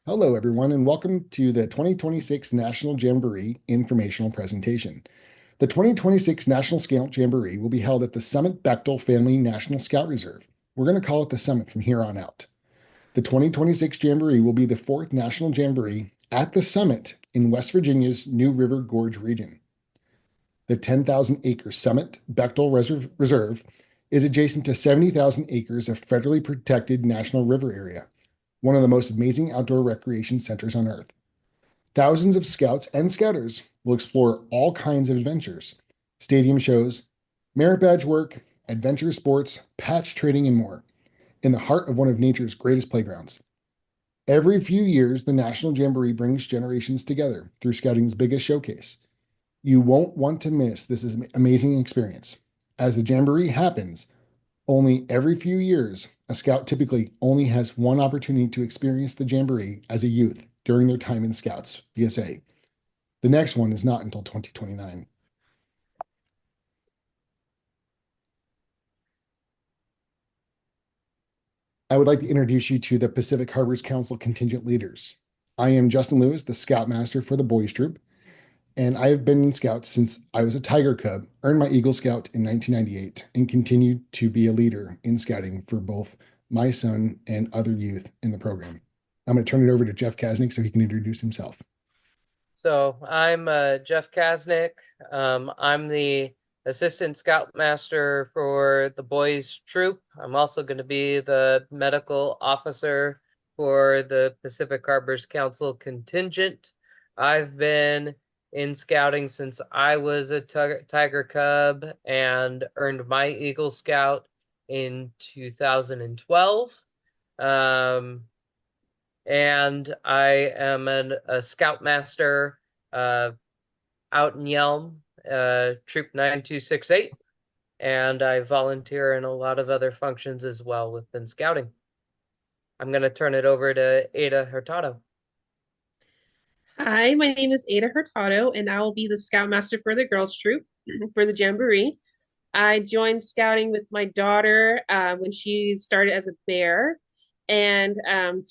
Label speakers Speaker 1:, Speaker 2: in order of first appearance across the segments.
Speaker 1: Hello, everyone, and welcome to the 2026 National Jamboree Informational Presentation. The 2026 National Scout Jamboree will be held at the Summit Bechtel Family National Scout Reserve. We're going to call it the Summit from here on out. The 2026 Jamboree will be the fourth National Jamboree at the Summit in West Virginia's New River Gorge region. The 10,000-acre Summit Bechtel Reserve is adjacent to 70,000 acres of federally protected national river area, one of the most amazing outdoor recreation centers on Earth. Thousands of scouts and scouters will explore all kinds of adventures, stadium shows, merit badge work, adventure sports, patch trading, and more, in the heart of one of nature's greatest playgrounds. Every few years, the National Jamboree brings generations together through scouting's biggest showcase. You won't want to miss this amazing experience. As the Jamboree happens, only every few years, a scout typically only has one opportunity to experience the Jamboree as a youth during their time in Scouts, BSA. The next one is not until 2029. I would like to introduce you to the Pacific Harbors Council contingent leaders. I am Justin Lewis, the Scoutmaster for the Boys Troop, and I have been in Scouts since I was a Tiger Cub, earned my Eagle Scout in 1998, and continued to be a leader in Scouting for both my son and other youth in the program. I'm going to turn it over to Jeff Kasnick so he can introduce himself.
Speaker 2: So I'm Jeff Kasnick. I'm the Assistant Scoutmaster for the Boys Troop. I'm also going to be the medical officer for the Pacific Harbors Council contingent. I've been in scouting since I was a Tiger Cub and earned my Eagle Scout in 2012. Um, and I am a Scoutmaster uh, out in Yelm, Troop 9268, and I volunteer in a lot of other functions as well within Scouting. I'm going to turn it over to Ada Hurtado.
Speaker 3: Hi, my name is Ada Hurtado, and I will be the Scoutmaster for the Girls Troop for the Jamboree. I joined scouting with my daughter when she started as a bear, and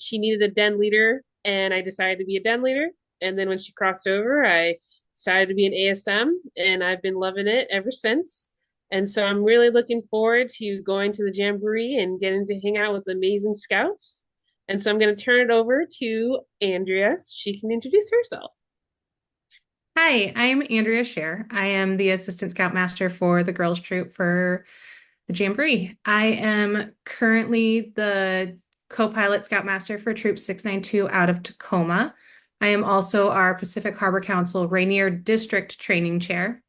Speaker 3: she needed a den leader, and I decided to be a den leader. And then when she crossed over, I decided to be an ASM, and I've been loving it ever since. And so I'm really looking forward to going to the Jamboree and getting to hang out with amazing scouts. And so I'm going to turn it over to Andrea. She can introduce herself.
Speaker 4: Hi, I'm Andrea Scher. I am the Assistant Scoutmaster for the Girls Troop for the Jamboree. I am currently the co-pilot Scoutmaster for Troop 692 out of Tacoma. I am also our Pacific Harbor Council Rainier District Training Chair.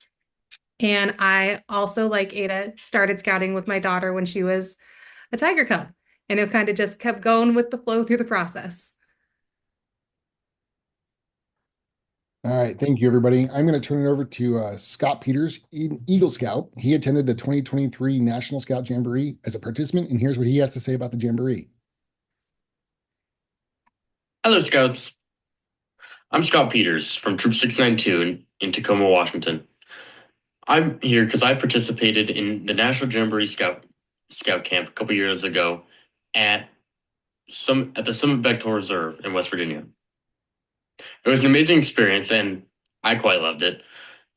Speaker 4: And I also, like Ada, started scouting with my daughter when she was a Tiger Cub and have kind of just kept going with the flow through the process.
Speaker 1: All right, thank you, everybody. I'm going to turn it over to Scott Peters, Eagle Scout. He attended the 2023 National Scout Jamboree as a participant, and here's what he has to say about the Jamboree.
Speaker 5: Hello, Scouts. I'm Scott Peters from Troop 692 in Tacoma, Washington. I'm here because I participated in the National Jamboree Scout Camp a couple years ago at the Summit Bechtel Reserve in West Virginia. It was an amazing experience, and I quite loved it.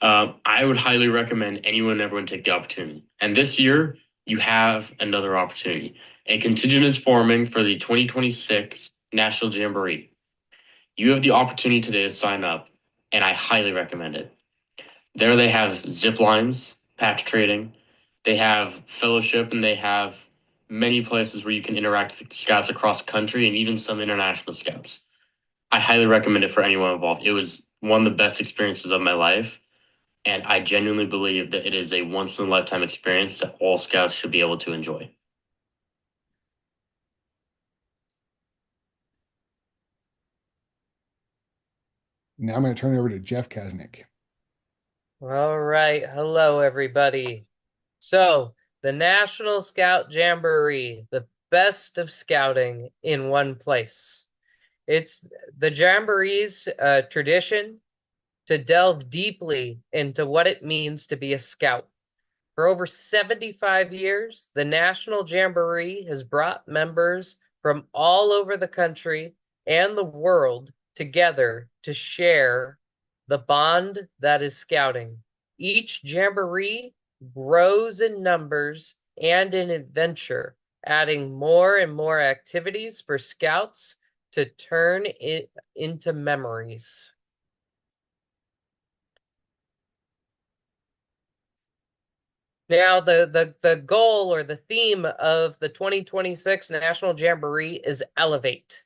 Speaker 5: I would highly recommend anyone and everyone take the opportunity. And this year, you have another opportunity. A contingent is forming for the 2026 National Jamboree. You have the opportunity today to sign up, and I highly recommend it. There they have zip lines, patch trading, they have fellowship, and they have many places where you can interact with scouts across the country and even some international scouts. I highly recommend it for anyone involved. It was one of the best experiences of my life, and I genuinely believe that it is a once-in-a-lifetime experience that all scouts should be able to enjoy.
Speaker 1: Now I'm going to turn it over to Jeff Kasnick.
Speaker 2: All right. Hello, everybody. So, the National Scout Jamboree, the best of scouting in one place. It's the Jamboree's tradition to delve deeply into what it means to be a scout. For over 75 years, the National Jamboree has brought members from all over the country and the world together to share the bond that is scouting. Each jamboree grows in numbers and in adventure, adding more and more activities for scouts to turn it into memories. Now, the goal or the theme of the 2026 National Jamboree is elevate.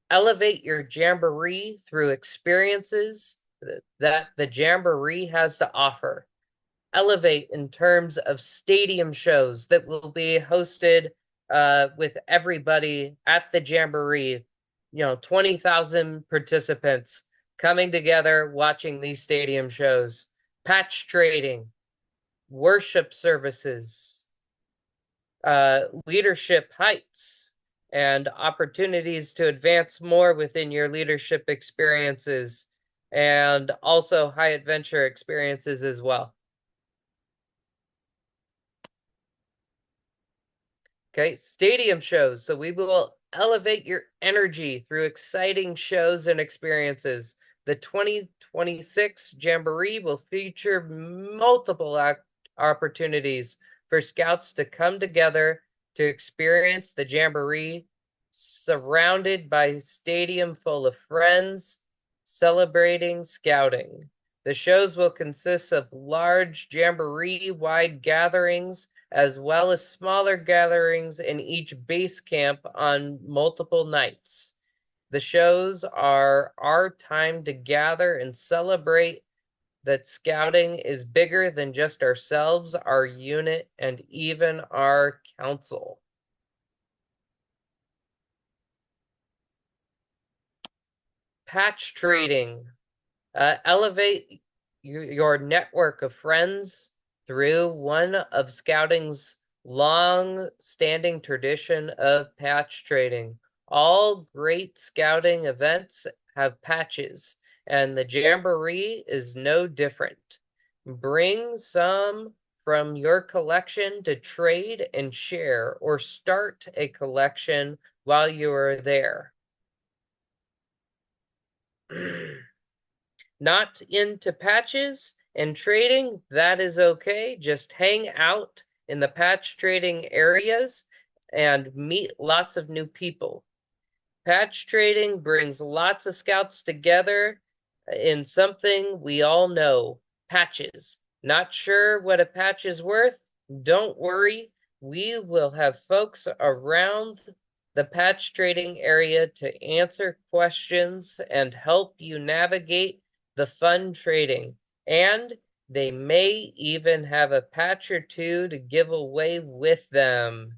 Speaker 2: Elevate your jamboree through experiences that the jamboree has to offer. Elevate in terms of stadium shows that will be hosted with everybody at the jamboree. 20,000 participants coming together watching these stadium shows. Patch trading, worship services, leadership heights, and opportunities to advance more within your leadership experiences, and also high adventure experiences as well. Okay, stadium shows. So we will elevate your energy through exciting shows and experiences. The 2026 Jamboree will feature multiple opportunities for scouts to come together to experience the Jamboree, surrounded by a stadium full of friends celebrating scouting. The shows will consist of large Jamboree-wide gatherings as well as smaller gatherings in each base camp on multiple nights. The shows are our time to gather and celebrate that scouting is bigger than just ourselves, our unit, and even our council. Patch trading. Elevate your network of friends through one of scouting's long-standing tradition of patch trading. All great scouting events have patches, and the Jamboree is no different. Bring some from your collection to trade and share, or start a collection while you are there. Not into patches and trading, that is okay. Just hang out in the patch trading areas and meet lots of new people. Patch trading brings lots of scouts together in something we all know, patches. Not sure what a patch is worth? Don't worry, we will have folks around the patch trading area to answer questions and help you navigate the fun trading. And they may even have a patch or two to give away with them.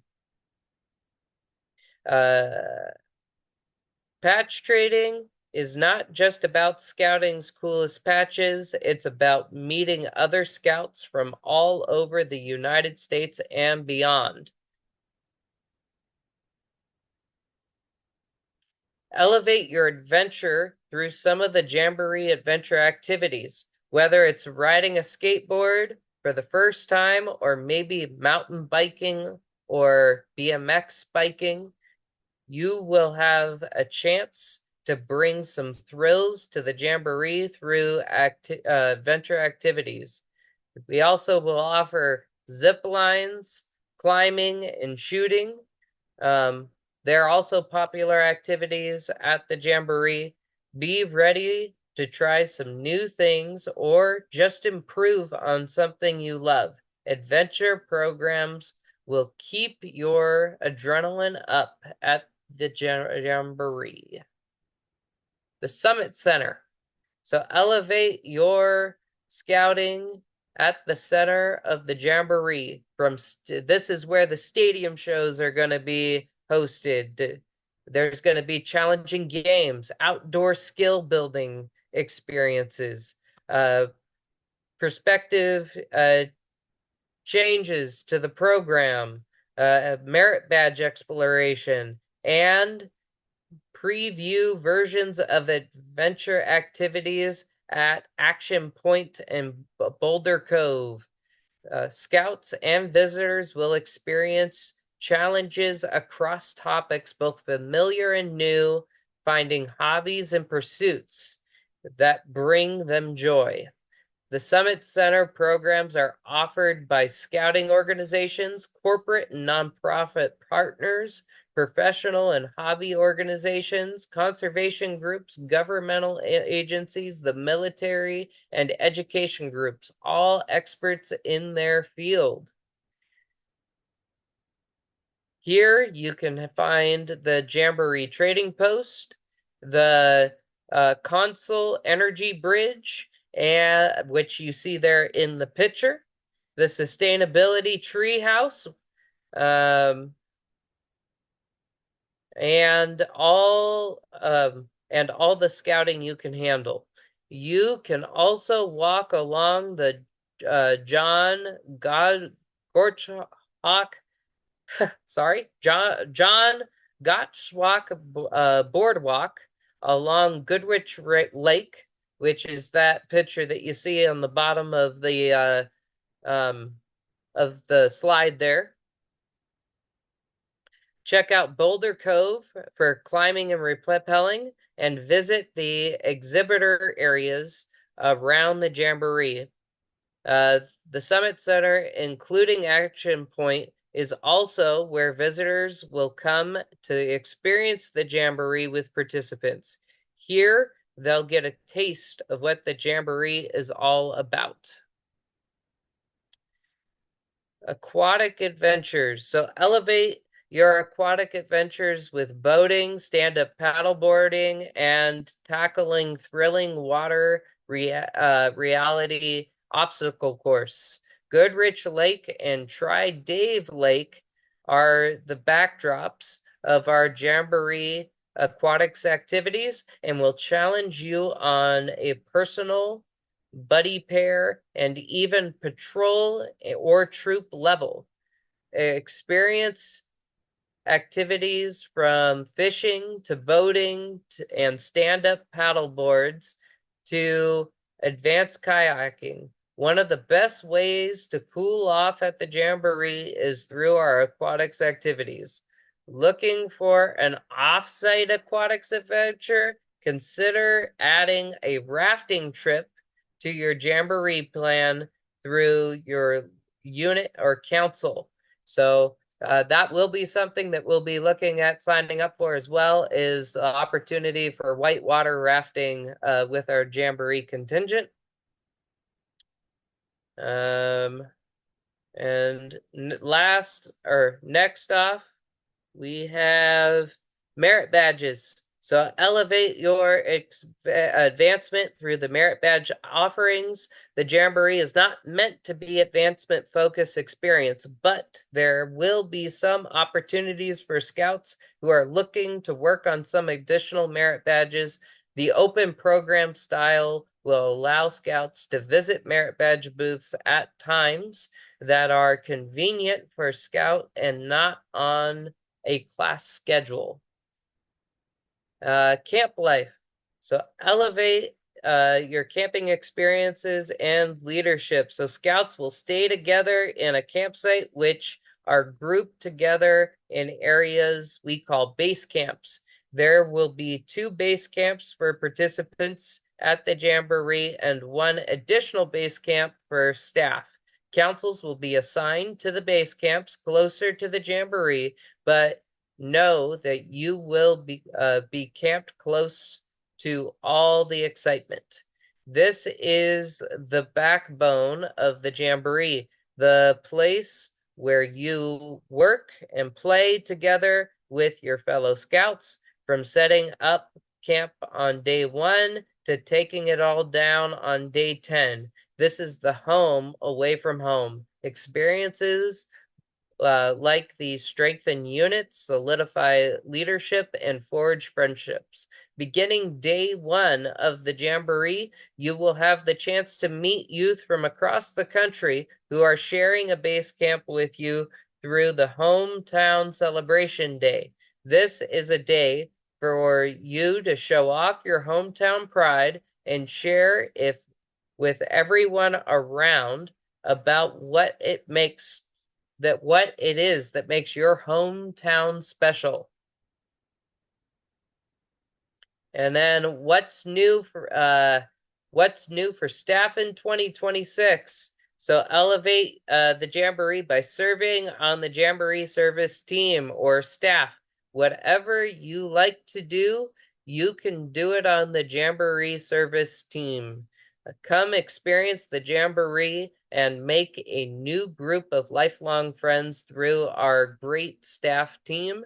Speaker 2: Patch trading is not just about scouting's coolest patches, it's about meeting other scouts from all over the United States and beyond. Elevate your adventure through some of the Jamboree adventure activities, whether it's riding a skateboard for the first time, or maybe mountain biking or BMX biking. You will have a chance to bring some thrills to the Jamboree through adventure activities. We also will offer zip lines, climbing, and shooting. There are also popular activities at the Jamboree. Be ready to try some new things or just improve on something you love. Adventure programs will keep your adrenaline up at the Jamboree. The Summit Center. So elevate your scouting at the center of the Jamboree. This is where the stadium shows are going to be hosted. There's going to be challenging games, outdoor skill building experiences, perspective changes to the program, merit badge exploration, and preview versions of adventure activities at Action Point and Boulder Cove. Scouts and visitors will experience challenges across topics, both familiar and new, finding hobbies and pursuits that bring them joy. The Summit Center programs are offered by scouting organizations, corporate and nonprofit partners, professional and hobby organizations, conservation groups, governmental agencies, the military, and education groups, all experts in their field. Here you can find the Jamboree Trading Post, the Console Energy Bridge, and which you see there in the picture, the Sustainability Treehouse, and all the scouting you can handle. You can also walk along the John Gottschalk boardwalk along Goodrich Lake, which is that picture that you see on the bottom of the slide there. Check out Boulder Cove for climbing and rappelling, and visit the exhibitor areas around the Jamboree. The Summit Center, including Action Point, is also where visitors will come to experience the Jamboree with participants. Here, they'll get a taste of what the Jamboree is all about. Aquatic adventures. So elevate your aquatic adventures with boating, stand-up paddleboarding, and tackling thrilling water reality obstacle course. Goodrich Lake and Tri-Dave Lake are the backdrops of our Jamboree aquatics activities and will challenge you on a personal, buddy pair, and even patrol or troop level. Experience activities from fishing to boating and stand-up paddle boards to advanced kayaking. One of the best ways to cool off at the Jamboree is through our aquatics activities. Looking for an off-site aquatics adventure? Consider adding a rafting trip to your Jamboree plan through your unit or council. So that will be something that we'll be looking at signing up for as well, is the opportunity for whitewater rafting with our Jamboree contingent. And next off, we have merit badges. So elevate your advancement through the merit badge offerings. The Jamboree is not meant to be advancement focused experience, but there will be some opportunities for scouts who are looking to work on some additional merit badges. The open program style will allow scouts to visit merit badge booths at times that are convenient for scout and not on a class schedule. Camp life. So elevate your camping experiences and leadership. So scouts will stay together in a campsite, which are grouped together in areas we call base camps. There will be 2 base camps for participants at the Jamboree and 1 additional base camp for staff. Councils will be assigned to the base camps closer to the Jamboree, but know that you will be camped close to all the excitement. This is the backbone of the Jamboree, the place where you work and play together with your fellow scouts, from setting up camp on day 1 to taking it all down on day 10. This is the home away from home. Experiences like these strengthen units, solidify leadership, and forge friendships. Beginning day 1 of the Jamboree, you will have the chance to meet youth from across the country who are sharing a base camp with you through the Hometown Celebration Day. This is a day for you to show off your hometown pride and share with everyone around about what it makes what it is that makes your hometown special. And then what's new for staff in 2026? So elevate the Jamboree by serving on the Jamboree service team or staff. Whatever you like to do, you can do it on the Jamboree service team. Come experience the Jamboree and make a new group of lifelong friends through our great staff team.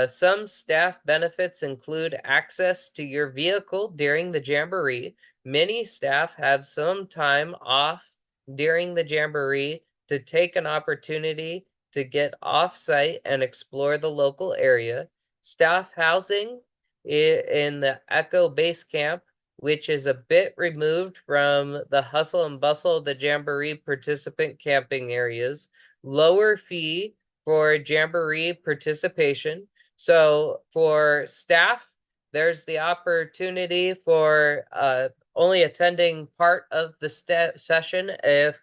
Speaker 2: Some staff benefits include access to your vehicle during the Jamboree. Many staff have some time off during the Jamboree to take an opportunity to get off-site and explore the local area. Staff housing in the Echo Base Camp, which is a bit removed from the hustle and bustle of the Jamboree participant camping areas. Lower fee for Jamboree participation. So for staff, there's the opportunity for only attending part of the session if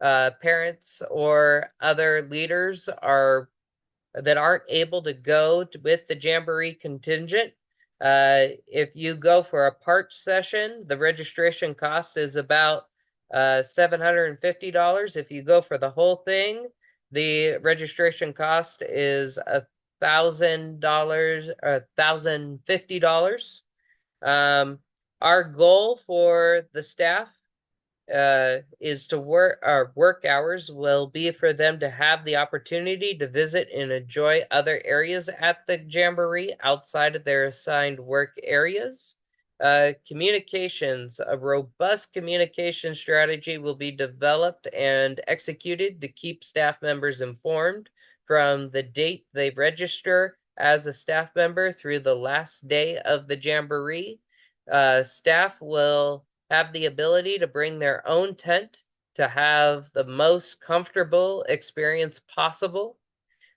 Speaker 2: parents or other leaders that aren't able to go with the Jamboree contingent. If you go for a part session, the registration cost is about $750. If you go for the whole thing, the registration cost is $1,000 or $1,050. Our goal for the staff is to work hours will be for them to have the opportunity to visit and enjoy other areas at the Jamboree outside of their assigned work areas. Communications, a robust communication strategy will be developed and executed to keep staff members informed from the date they register as a staff member through the last day of the Jamboree. Staff will have the ability to bring their own tent to have the most comfortable experience possible.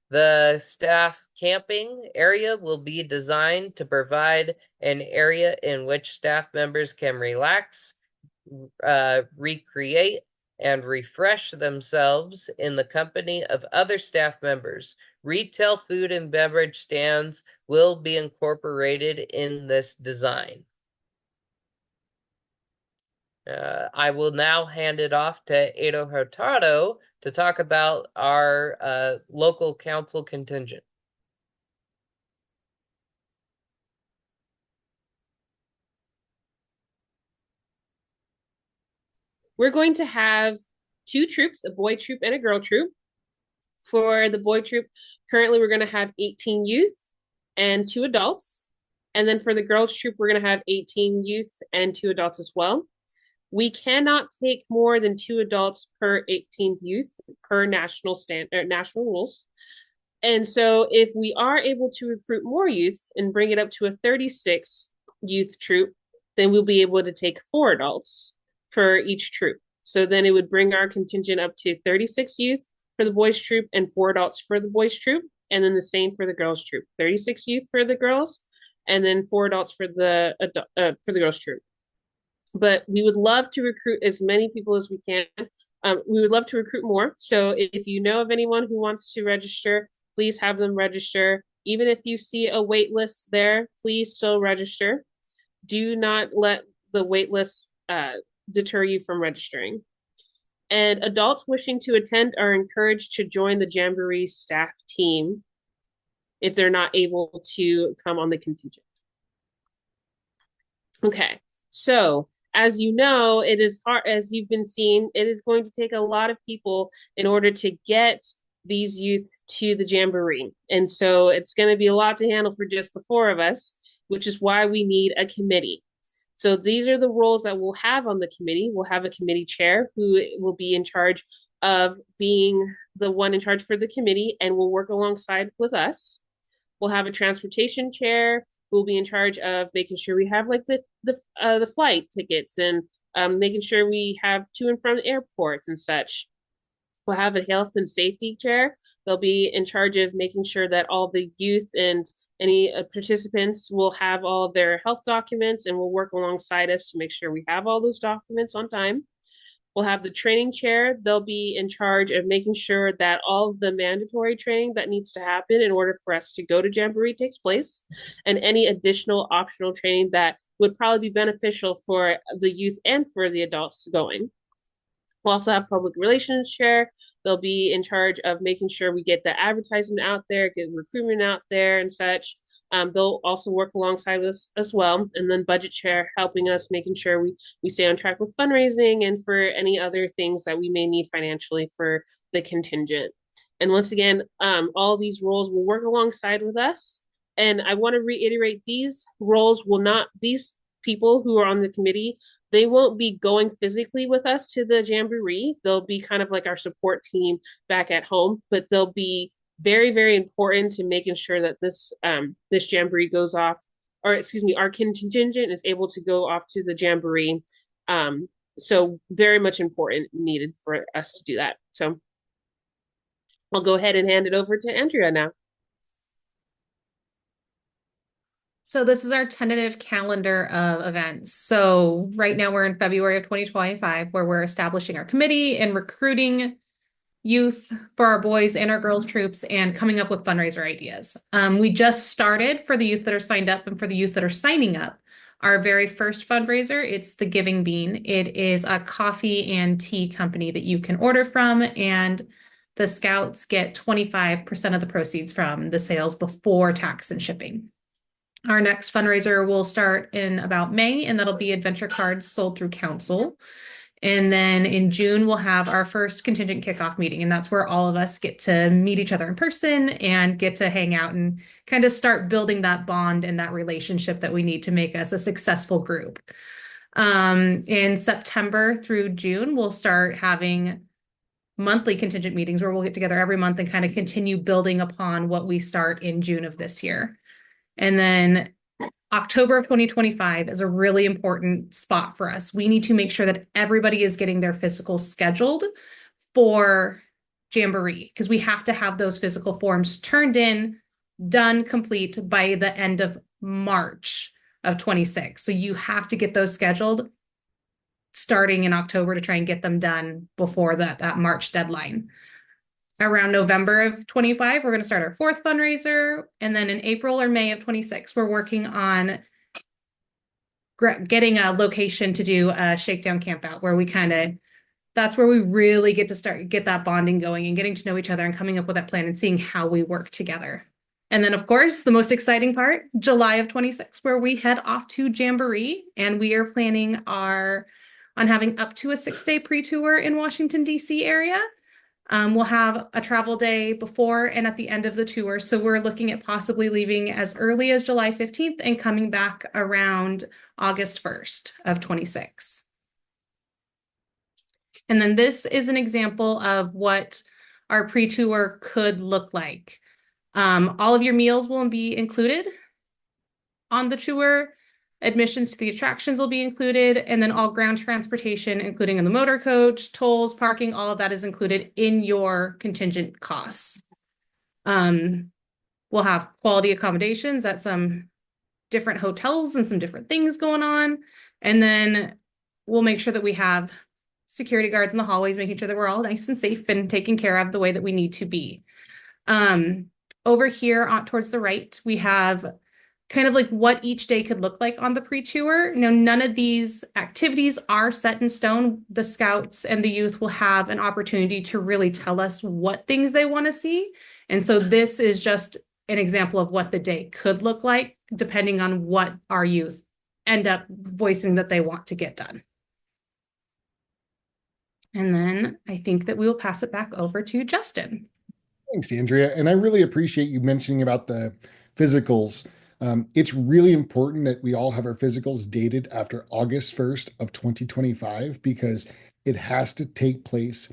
Speaker 2: The staff camping area will be designed to provide an area in which staff members can relax, recreate, and refresh themselves in the company of other staff members. Retail food and beverage stands will be incorporated in this design. I will now hand it off to Edo Hurtado to talk about our local council contingent.
Speaker 3: We're going to have two troops, a boy troop and a girl troop. For the boy troop, currently we're going to have 18 youth and 2 adults. And then for the girls troop, we're going to have 18 youth and 2 adults as well. We cannot take more than 2 adults per 18th youth per national rules. And so if we are able to recruit more youth and bring it up to a 36 youth troop, then we'll be able to take 4 adults for each troop. So then it would bring our contingent up to 36 youth for the boys troop and 4 adults for the boys troop. And then the same for the girls troop, 36 youth for the girls and then 4 adults for the girls troop. But we would love to recruit as many people as we can. We would love to recruit more. So if you know of anyone who wants to register, please have them register. Even if you see a wait list there, please still register. Do not let the wait list deter you from registering. And adults wishing to attend are encouraged to join the Jamboree staff team if they're not able to come on the contingent. Okay, so as you know, it is hard, as you've been seeing, it is going to take a lot of people in order to get these youth to the Jamboree. And so it's going to be a lot to handle for just the 4 of us, which is why we need a committee. So these are the roles that we'll have on the committee. We'll have a committee chair who will be in charge of being the one in charge for the committee and will work alongside with us. We'll have a transportation chair who will be in charge of making sure we have like the flight tickets and making sure we have to and from airports and such. We'll have a health and safety chair. They'll be in charge of making sure that all the youth and any participants will have all their health documents and will work alongside us to make sure we have all those documents on time. We'll have the training chair. They'll be in charge of making sure that all of the mandatory training that needs to happen in order for us to go to Jamboree takes place, and any additional optional training that would probably be beneficial for the youth and for the adults going. We'll also have public relations chair. They'll be in charge of making sure we get the advertisement out there, get recruitment out there and such. They'll also work alongside us as well. And then budget chair helping us, making sure we stay on track with fundraising and for any other things that we may need financially for the contingent. And once again, all these roles will work alongside with us. And I want to reiterate, these roles will not, these people who are on the committee, they won't be going physically with us to the Jamboree. They'll be kind of like our support team back at home, but they'll be very, very important to making sure that this Jamboree goes off, or excuse me, our contingent is able to go off to the Jamboree. So very much important, needed for us to do that. So I'll go ahead and hand it over to Andrea now.
Speaker 4: So this is our tentative calendar of events. So right now we're in February of 2025, where we're establishing our committee and recruiting youth for our boys and our girls troops and coming up with fundraiser ideas. We just started for the youth that are signed up and for the youth that are signing up. Our very first fundraiser, it's the Giving Bean. It is a coffee and tea company that you can order from, and the Scouts get 25% of the proceeds from the sales before tax and shipping. Our next fundraiser will start in about May, and that'll be adventure cards sold through council. And then in June, we'll have our first contingent kickoff meeting, and that's where all of us get to meet each other in person and get to hang out and kind of start building that bond and that relationship that we need to make us a successful group. In September through June, we'll start having monthly contingent meetings where we'll get together every month and kind of continue building upon what we start in June of this year. And then October of 2025 is a really important spot for us. We need to make sure that everybody is getting their physicals scheduled for Jamboree, because we have to have those physical forms turned in, done, complete by the end of March of 26. So you have to get those scheduled starting in October to try and get them done before that March deadline. Around November of 25, we're going to start our fourth fundraiser. And then in April or May of 26, we're working on getting a location to do a shakedown camp out where we that's where we really get that bonding going and getting to know each other and coming up with that plan and seeing how we work together. And then, of course, the most exciting part, July of 26, where we head off to Jamboree, and we are planning on having up to a 6-day pre-tour in Washington, D.C. area. We'll have a travel day before and at the end of the tour. So we're looking at possibly leaving as early as July 15th and coming back around August 1st of 26. And then this is an example of what our pre-tour could look like. All of your meals will be included on the tour. Admissions to the attractions will be included, and then all ground transportation, including in the motor coach, tolls, parking, all of that is included in your contingent costs. We'll have quality accommodations at some different hotels and some different things going on. And then we'll make sure that we have security guards in the hallways, making sure that we're all nice and safe and taken care of the way that we need to be. Over here towards the right, we have kind of like what each day could look like on the pre-tour. Now, none of these activities are set in stone. The Scouts and the youth will have an opportunity to really tell us what things they want to see. And so this is just an example of what the day could look like, depending on what our youth end up voicing that they want to get done. And then I think that we will pass it back over to Justin.
Speaker 1: Thanks, Andrea. And I really appreciate you mentioning about the physicals. It's really important that we all have our physicals dated after August 1st of 2025, because it has to take place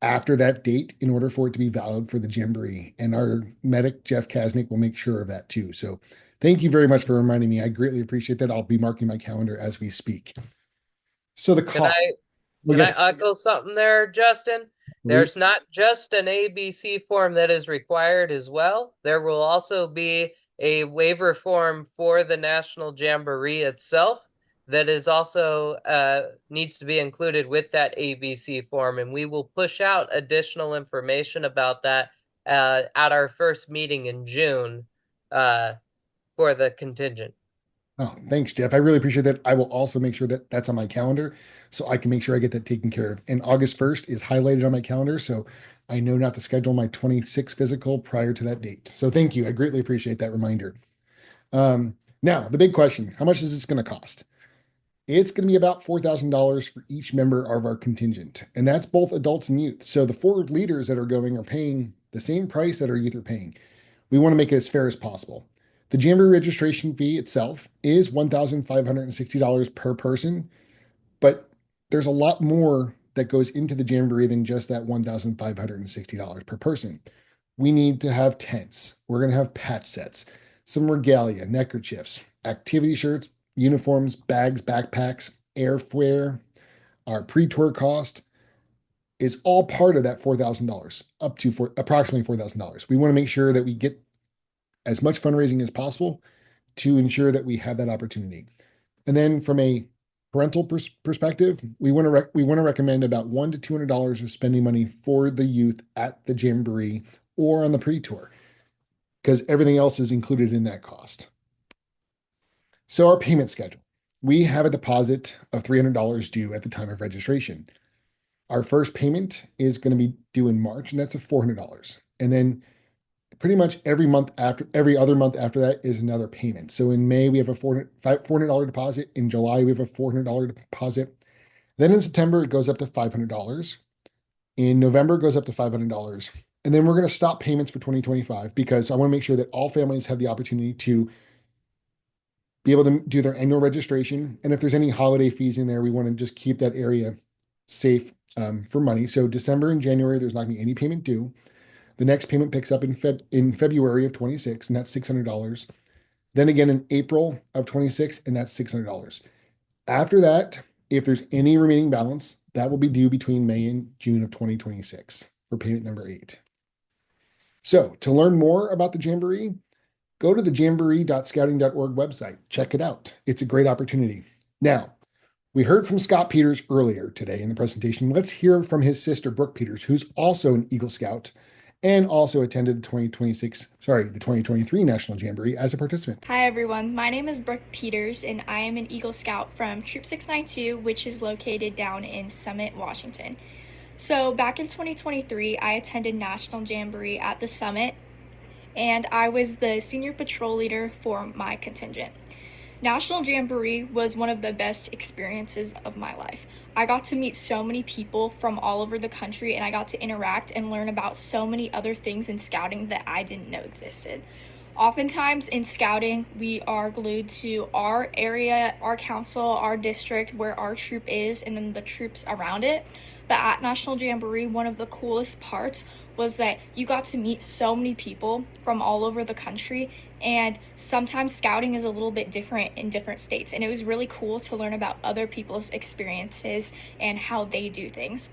Speaker 1: after that date in order for it to be valid for the Jamboree. And our medic, Jeff Kasnick, will make sure of that too. So thank you very much for reminding me. I greatly appreciate that. I'll be marking my calendar as we speak. So the
Speaker 2: Can I echo something there, Justin? There's not just an ABC form that is required as well. There will also be a waiver form for the National Jamboree itself that is also needs to be included with that ABC form, and we will push out additional information about that at our first meeting in June for the contingent.
Speaker 1: Oh, thanks, Jeff. I really appreciate that. I will also make sure that that's on my calendar so I can make sure I get that taken care of. And August 1st is highlighted on my calendar, so I know not to schedule my 26 physical prior to that date. So thank you. I greatly appreciate that reminder. Now, the big question, how much is this going to cost? It's going to be about $4,000 for each member of our contingent, and that's both adults and youth. So the 4 leaders that are going are paying the same price that our youth are paying. We want to make it as fair as possible. The Jamboree registration fee itself is $1,560 per person, but there's a lot more that goes into the Jamboree than just that $1,560 per person. We need to have tents. We're going to have patch sets, some regalia, neckerchiefs, activity shirts, uniforms, bags, backpacks, airfare. Our pre-tour cost is all part of that $4,000, up to approximately $4,000. We want to make sure that we get as much fundraising as possible to ensure that we have that opportunity. And then from a parental perspective, we want to recommend about $100 to $200 of spending money for the youth at the Jamboree or on the pre-tour, because everything else is included in that cost. So our payment schedule, we have a deposit of $300 due at the time of registration. Our first payment is going to be due in March, and that's a $400. And then pretty much every other month after that is another payment. So in May, we have a $400 deposit. In July, we have a $400 deposit. Then in September, it goes up to $500. In November, it goes up to $500. And then we're going to stop payments for 2025 because I want to make sure that all families have the opportunity to be able to do their annual registration. And if there's any holiday fees in there, we want to just keep that area safe for money. So December and January, there's not going to be any payment due. The next payment picks up in February of 26, and that's $600. Then again in April of 26, and that's $600. After that, if there's any remaining balance, that will be due between May and June of 2026 for payment number 8. So to learn more about the Jamboree, go to the jamboree.scouting.org website. Check it out. It's a great opportunity. Now, we heard from Scott Peters earlier today in the presentation. Let's hear from his sister, Brooke Peters, who's also an Eagle Scout and also attended the 2023 National Jamboree as a participant.
Speaker 6: Hi everyone, my name is Brooke Peters and I am an Eagle Scout from Troop 692, which is located down in Summit, Washington. So back in 2023, I attended National Jamboree at the Summit and I was the senior patrol leader for my contingent. National Jamboree was one of the best experiences of my life. I got to meet so many people from all over the country and I got to interact and learn about so many other things in scouting that I didn't know existed. Oftentimes in scouting, we are glued to our area, our council, our district, where our troop is, and then the troops around it. But at National Jamboree, one of the coolest parts was that you got to meet so many people from all over the country, and sometimes scouting is a little bit different in different states, and it was really cool to learn about other people's experiences and how they do things.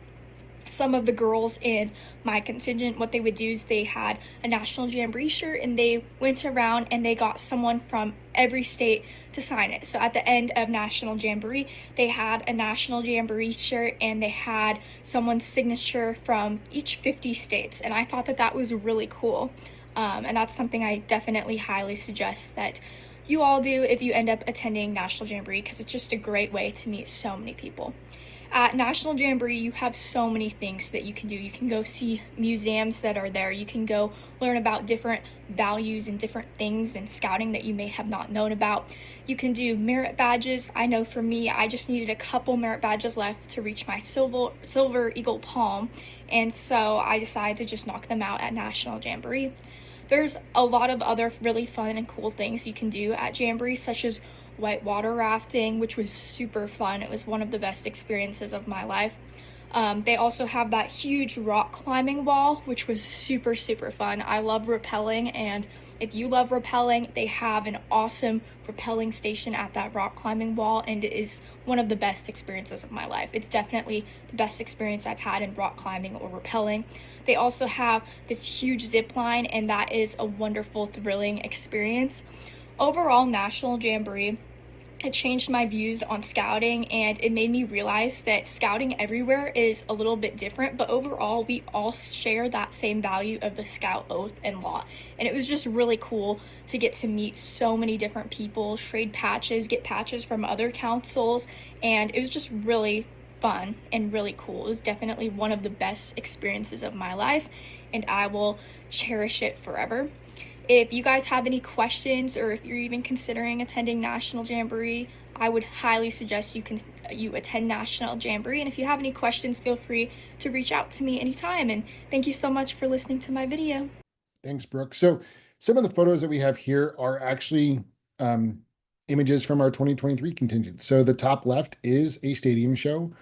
Speaker 6: Some of the girls in my contingent, what they would do is they had a National Jamboree shirt and they went around and they got someone from every state to sign it. So at the end of National Jamboree, they had a National Jamboree shirt and they had someone's signature from each 50 states. And I thought that that was really cool. And that's something I definitely highly suggest that you all do if you end up attending National Jamboree, because it's just a great way to meet so many people. At National Jamboree, you have so many things that you can do. You can go see museums that are there. You can go learn about different values and different things in scouting that you may have not known about. You can do merit badges. I know for me, I just needed a couple merit badges left to reach my silver Eagle Palm, and so I decided to just knock them out at National Jamboree. There's a lot of other really fun and cool things you can do at Jamboree, such as whitewater rafting, which was super fun. It was one of the best experiences of my life. They also have that huge rock climbing wall, which was super fun. I love rappelling, and if you love rappelling, they have an awesome rappelling station at that rock climbing wall, and it is one of the best experiences of my life. It's definitely the best experience I've had in rock climbing or rappelling. They also have this huge zip line, and that is a wonderful, thrilling experience. Overall, National Jamboree It changed my views on scouting, and it made me realize that scouting everywhere is a little bit different, but overall we all share that same value of the scout oath and law. And it was just really cool to get to meet so many different people, trade patches, get patches from other councils, and it was just really fun and really cool. It was definitely one of the best experiences of my life, and I will cherish it forever. If you guys have any questions, or if you're even considering attending National Jamboree, I would highly suggest you attend National Jamboree. And if you have any questions, feel free to reach out to me anytime. And thank you so much for listening to my video.
Speaker 1: Thanks, Brooke. So some of the photos that we have here are actually images from our 2023 contingent. So the top left is a stadium show.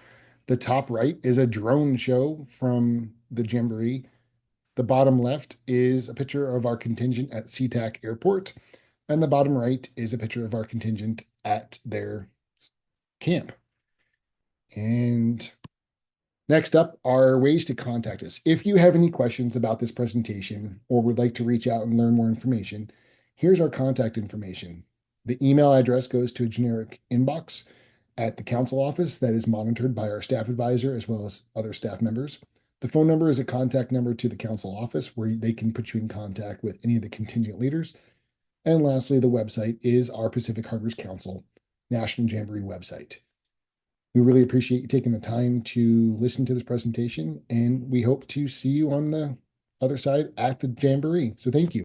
Speaker 1: The top right is a drone show from the Jamboree. The bottom left is a picture of our contingent at SeaTac Airport, and the bottom right is a picture of our contingent at their camp. And next up are ways to contact us. If you have any questions about this presentation or would like to reach out and learn more information, here's our contact information. The email address goes to a generic inbox at the council office that is monitored by our staff advisor as well as other staff members. The phone number is a contact number to the council office where they can put you in contact with any of the contingent leaders. And lastly, the website is our Pacific Harbors Council National Jamboree website. We really appreciate you taking the time to listen to this presentation, and we hope to see you on the other side at the Jamboree. So thank you.